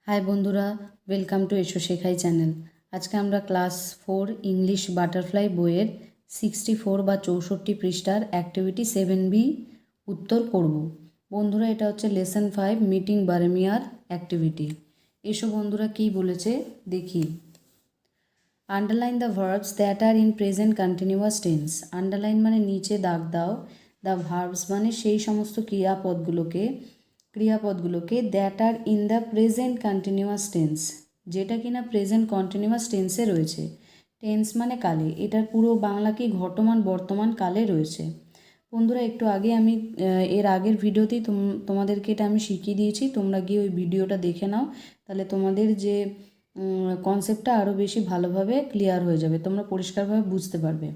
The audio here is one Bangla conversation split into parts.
হাই বন্ধুরা, ওয়েলকাম টু এসো শেখাই চ্যানেল। আজকে আমরা ক্লাস 4 ইংলিশ বাটারফ্লাই বইয়ের 64 বা 64 পৃষ্ঠার অ্যাক্টিভিটি 7B উত্তর করব। বন্ধুরা, এটা হচ্ছে লেসন 5 মিটিং বারেমিয়ার অ্যাক্টিভিটি। এসো বন্ধুরা কী বলেছে দেখি। Underline the verbs that are in present continuous tense. Underline মানে নিচে দাগ দাও, দ্য ভার্বস মানে সেই সমস্ত ক্রিয়াপদগুলোকে that are in the present continuous tense, যেটা কিনা প্রেজেন্ট কন্টিনিউয়াস টেন্সে রয়েছে। টেন্স মানে কালে, এটার পুরো বাংলা কি ঘটমান বর্তমান কালে রয়েছে। বন্ধুরা, একটু আগে আমি এর আগের ভিডিওতেই তোমাদেরকে এটা আমি শিখিয়ে দিয়েছি, তোমরা গিয়ে ওই ভিডিওটা দেখে নাও, তাহলে তোমাদের যে কনসেপ্টটা আরও বেশি ভালোভাবে ক্লিয়ার হয়ে যাবে, তোমরা পরিষ্কারভাবে বুঝতে পারবে।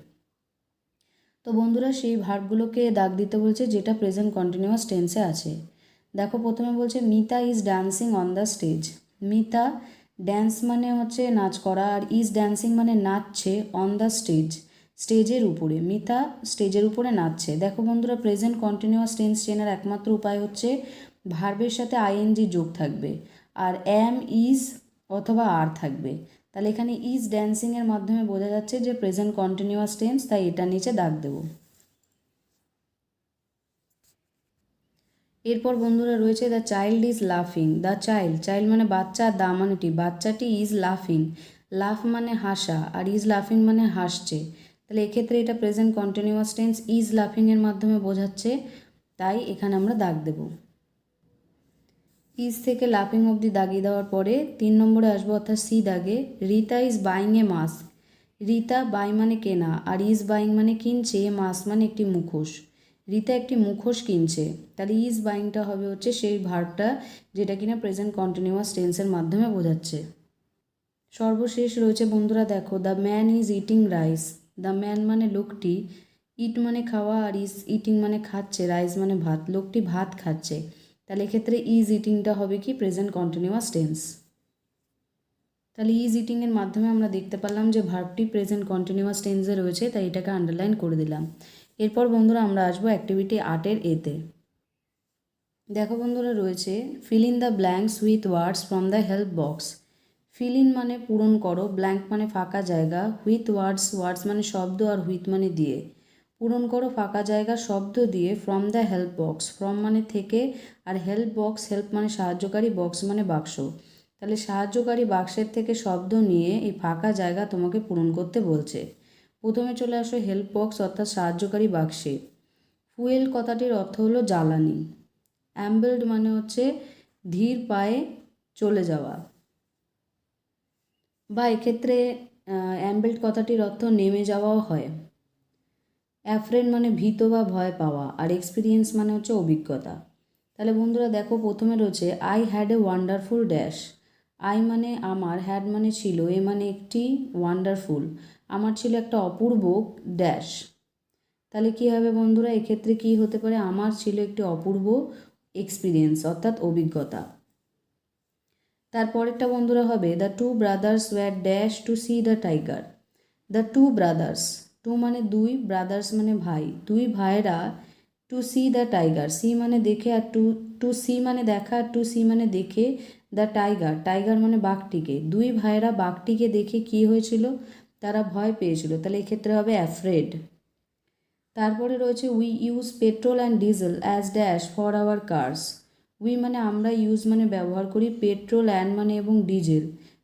তো বন্ধুরা, সেই ভার্বগুলোকে দাগ দিতে বলছে যেটা প্রেজেন্ট কন্টিনিউয়াস টেন্সে আছে। দেখো, প্রথমে বলছে Mita is dancing on the stage. Mita dance মানে হচ্ছে নাচ করা, আর ইজ ড্যান্সিং মানে নাচছে অন দ্য স্টেজ, স্টেজের উপরে। মিতা স্টেজের উপরে নাচছে। দেখো বন্ধুরা, প্রেজেন্ট কন্টিনিউয়াস টেন্স চেনার একমাত্র উপায় হচ্ছে ভার্বের সাথে আইএনজি যোগ থাকবে, আর অ্যাম ইজ অথবা আর থাকবে। তাহলে এখানে ইজ ড্যান্সিংয়ের মাধ্যমে বোঝা যাচ্ছে যে প্রেজেন্ট কন্টিনিউয়াস টেন্স, তাই এটা নিচে দাগ দেবো। এরপর বন্ধুরা রয়েছে দ্য চাইল্ড ইজ লাফিং। দ্য চাইল্ড মানে বাচ্চা, দা মানে টি, বাচ্চাটি ইজ লাফিং। লাফ মানে হাসা, আর ইজ লাফিং মানে হাসছে। তাহলে এক্ষেত্রে এটা প্রেজেন্ট কন্টিনিউয়াস টেন্স ইজ লাফিংয়ের মাধ্যমে বোঝাচ্ছে, তাই এখানে আমরা দাগ দেব। ইজ থেকে লাফিং অবধি দাগিয়ে দেওয়ার পরে 3 নম্বরে আসবো, অর্থাৎ সি দাগে। Rita is buying a mask. Rita buy মানে কেনা, আর ইজ বাইং মানে কিনছে, মাস্ক মানে একটি মুখোশ। রিতা একটি মুখোশ কিনছে, তাহলে ইজ বাইংটা হবে হচ্ছে সেই ভার্বটা যেটা কিনা প্রেজেন্ট কন্টিনিউয়াস টেন্সের মাধ্যমে বোঝাচ্ছে। সর্বশেষ রয়েছে বন্ধুরা, দেখো the man is eating rice. The man মানে লোকটি, ইট মানে খাওয়া, আর ইজ ইটিং মানে খাচ্ছে, রাইস মানে ভাত, লোকটি ভাত খাচ্ছে। তাহলে এক্ষেত্রে ইজ ইটিংটা হবে কি প্রেজেন্ট কন্টিনিউয়াস টেন্স। তাহলে ইজ ইটিংয়ের মাধ্যমে আমরা দেখতে পারলাম যে ভার্বটি প্রেজেন্ট কন্টিনিউয়াস টেন্সে রয়েছে, তাই এটাকে আন্ডারলাইন করে দিলাম। এরপর বন্ধুরা আমরা আসবো অ্যাক্টিভিটি 8-এর এতে। দেখো বন্ধুরা রয়েছে fill in the blanks with words from the help box. Fill in মানে পূরণ করো, ব্ল্যাঙ্ক মানে ফাঁকা জায়গা, উইথ ওয়ার্ডস, ওয়ার্ডস মানে শব্দ, আর উইথ মানে দিয়ে। পূরণ করো ফাঁকা জায়গা শব্দ দিয়ে from the help box, from মানে থেকে, আর হেল্প বক্স, হেল্প মানে সাহায্যকারী, বক্স মানে বাক্স। তাহলে সাহায্যকারী বাক্সের থেকে শব্দ নিয়ে এই ফাঁকা জায়গা তোমাকে পূরণ করতে বলছে। প্রথমে চলে আসো হেল্প বক্স অর্থাৎ সাহায্যকারী বাক্সে। ফুয়েল কথাটির অর্থ হলো জ্বালানি। অ্যাম্বেলড মানে হচ্ছে ধীর পায়ে চলে যাওয়া, বা এক্ষেত্রে অ্যাম্বেলড কথাটির অর্থ নেমে যাওয়াও হয়। অ্যাফ্রেড মানে ভীত বা ভয় পাওয়া, আর এক্সপিরিয়েন্স মানে হচ্ছে অভিজ্ঞতা। তাহলে বন্ধুরা দেখো, প্রথমে রয়েছে I had a wonderful dash. I মানে আমার, হ্যাড মানে ছিল, এ মানে একটি, ওয়ান্ডারফুল আমার ছিল একটা অপূর্ব ড্যাশ। তাহলে কী হবে বন্ধুরা, এক্ষেত্রে কী হতে পারে, আমার ছিল একটি অপূর্ব এক্সপিরিয়েন্স অর্থাৎ অভিজ্ঞতা। তারপরেরটা বন্ধুরা হবে the two brothers were dash to see the tiger. The two brothers, two মানে দুই, ব্রাদার্স মানে ভাই, দুই ভাইয়েরা to see the tiger, see মানে দেখে, আর টু সি মানে দেখা, আর টু সি মানে দেখে দ্য টাইগার, টাইগার মানে বাঘটিকে। দুই ভাইয়েরা বাঘটিকে দেখে কি হয়েছিল, তারা ভয় পেয়েছিল। তাহলে এক্ষেত্রে হবে অ্যাফ্রেড। তারপরে রয়েছে we use petrol and diesel as dash for our cars. We মানে আমরা, ইউজ মানে ব্যবহার করি, পেট্রোল অ্যান্ড মানে এবং ডিজেল,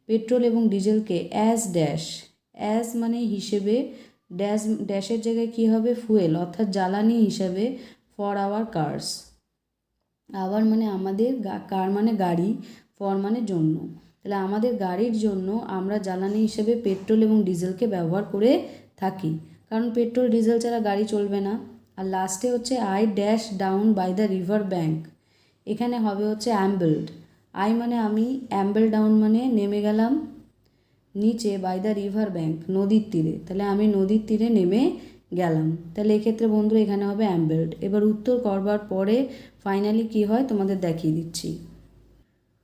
পেট্রোল এবং ডিজেলকে অ্যাজ ড্যাশ, অ্যাজ মানে হিসেবে, ড্যাশ ড্যাশের জায়গায় কী হবে ফুয়েল অর্থাৎ জ্বালানি হিসাবে, ফর আওয়ার কার্স। আওয়ার মানে আমাদের, কার মানে গাড়ি, ফর মানে জন্য। তাহলে আমাদের গাড়ির জন্য আমরা জ্বালানি হিসেবে পেট্রোল এবং ডিজেলকে ব্যবহার করে থাকি, কারণ পেট্রোল ডিজেল ছাড়া গাড়ি চলবে না। আর লাস্টে হচ্ছে I dash down by the river bank. এখানে হবে হচ্ছে অ্যাম্বেলড। আই মানে আমি, অ্যাম্বেল ডাউন মানে নেমে গেলাম নিচে, বাই দ্য রিভার ব্যাঙ্ক নদীর তীরে, তাহলে আমি নদীর তীরে নেমে গেলাম। তাহলে এক্ষেত্রে বন্ধু এখানে হবে অ্যাম্বেলড। এবার উত্তর করবার পরে ফাইনালি কি হয় তোমাদের দেখিয়ে দিচ্ছি।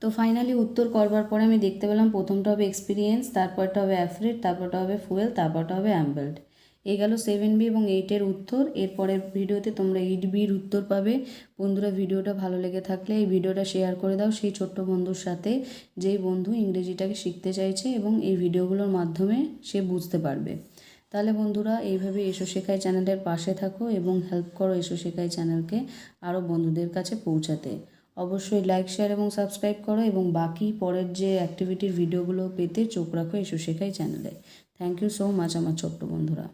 তো ফাইনালি উত্তর করবার পরে আমি দেখতে পেলাম প্রথমটা হবে এক্সপিরিয়েন্স, তারপরটা হবে অ্যাফ্রেড, তারপরটা হবে ফুয়েল, তারপরটা হবে অ্যাম্বেলড। এই গেল 7B এবং 8-এর উত্তর। এরপরের ভিডিওতে তোমরা 8Bর উত্তর পাবে। বন্ধুরা, ভিডিওটা ভালো লেগে থাকলে এই ভিডিওটা শেয়ার করে দাও সেই ছোট্ট বন্ধুর সাথে, যেই বন্ধু ইংরেজিটাকে শিখতে চাইছে এবং এই ভিডিওগুলোর মাধ্যমে সে বুঝতে পারবে। তাহলে বন্ধুরা, এইভাবে এসো শেখাই চ্যানেলের পাশে থাকো এবং হেল্প করো এসো শেখাই চ্যানেলকে আরও বন্ধুদের কাছে পৌঁছাতে। অবশ্যই লাইক, শেয়ার এবং সাবস্ক্রাইব করো এবং বাকি পরের যে অ্যাক্টিভিটির ভিডিওগুলো পেতে চোখ রাখো এসো শেখাই চ্যানেলে। থ্যাংক ইউ সো মাচ আমার ছোট্ট বন্ধুরা।